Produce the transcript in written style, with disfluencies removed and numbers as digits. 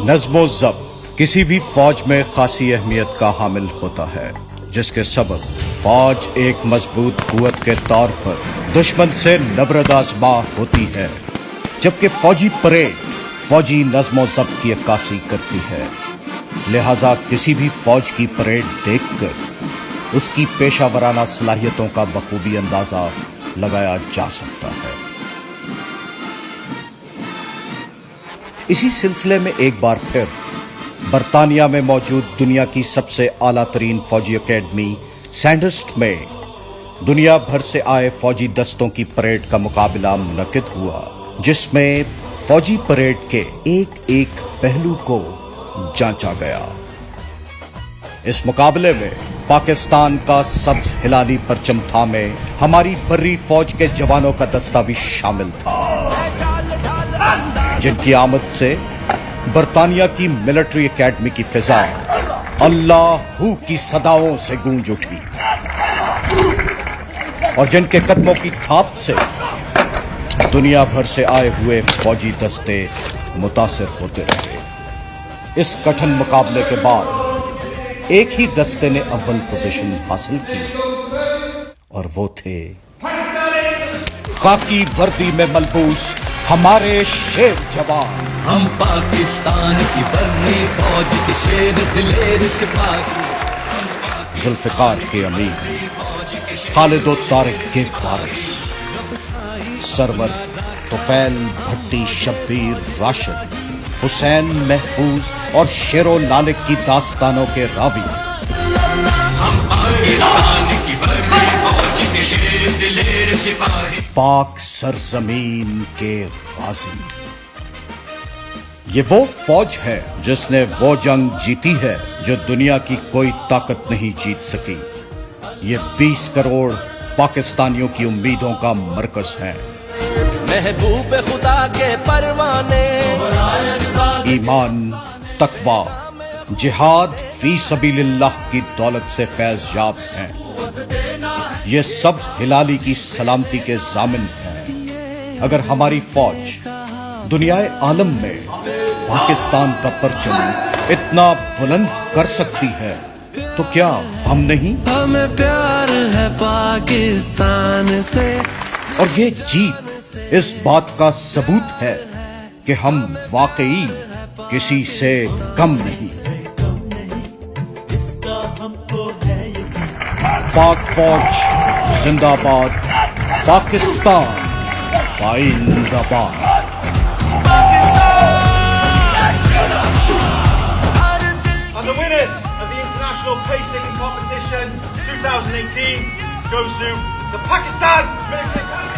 نظم و ضبط کسی بھی فوج میں خاصی اہمیت کا حامل ہوتا ہے، جس کے سبب فوج ایک مضبوط قوت کے طور پر دشمن سے نبرد آزما ہوتی ہے، جبکہ فوجی پریڈ فوجی نظم و ضبط کی عکاسی کرتی ہے۔ لہذا کسی بھی فوج کی پریڈ دیکھ کر اس کی پیشہ ورانہ صلاحیتوں کا بخوبی اندازہ لگایا جا سکتا ہے۔ اسی سلسلے میں ایک بار پھر برطانیہ میں موجود دنیا کی سب سے اعلیٰ ترین فوجی اکیڈمی سینڈسٹ میں دنیا بھر سے آئے فوجی دستوں کی پریڈ کا مقابلہ منعقد ہوا، جس میں فوجی پریڈ کے ایک ایک پہلو کو جانچا گیا۔ اس مقابلے میں پاکستان کا سبز ہلالی پرچم تھامے ہماری بری فوج کے جوانوں کا دستہ بھی شامل تھا، جن کی آمد سے برطانیہ کی ملٹری اکیڈمی کی فضا اللہ ہو کی صداؤں سے گونج اٹھی، اور جن کے قدموں کی تھاپ سے دنیا بھر سے آئے ہوئے فوجی دستے متاثر ہوتے رہے۔ اس کٹھن مقابلے کے بعد ایک ہی دستے نے اول پوزیشن حاصل کی، اور وہ تھے خاکی وردی میں ملبوس ہمارے شیر جوان۔ ہم پاکستان کی بری فوج کے شیر دلیر سپاہی، ذوالفقار کے امیر خالد و طارق کے وارث، سرور طفیل بھٹی شبیر راشد، حسین محفوظ اور شیر و لالک کی داستانوں کے راوی، ہم پاکستان کی بری فوج کے شیر دلیر سپاہی، پاک سرزمین کے غازی۔ یہ وہ فوج ہے جس نے وہ جنگ جیتی ہے جو دنیا کی کوئی طاقت نہیں جیت سکی۔ یہ 20 کروڑ پاکستانیوں کی امیدوں کا مرکز ہے۔ محبوب خدا کے پروانے، ایمان، تقوی، جہاد فی سبیل اللہ کی دولت سے فیض یاب ہیں۔ یہ سبز ہلالی کی سلامتی کے ضامن ہیں۔ اگر ہماری فوج دنیا عالم میں پاکستان کا پرچم اتنا بلند کر سکتی ہے تو کیا ہم نہیں؟ ہمیں پیار ہے پاکستان سے، اور یہ جیت اس بات کا ثبوت ہے کہ ہم واقعی کسی سے کم نہیں۔ پاک فوج زندہ باد، پاکستان پائندہ باد۔ And the winners of the International Pace Competition 2018 goes to the Pakistan Military Academy.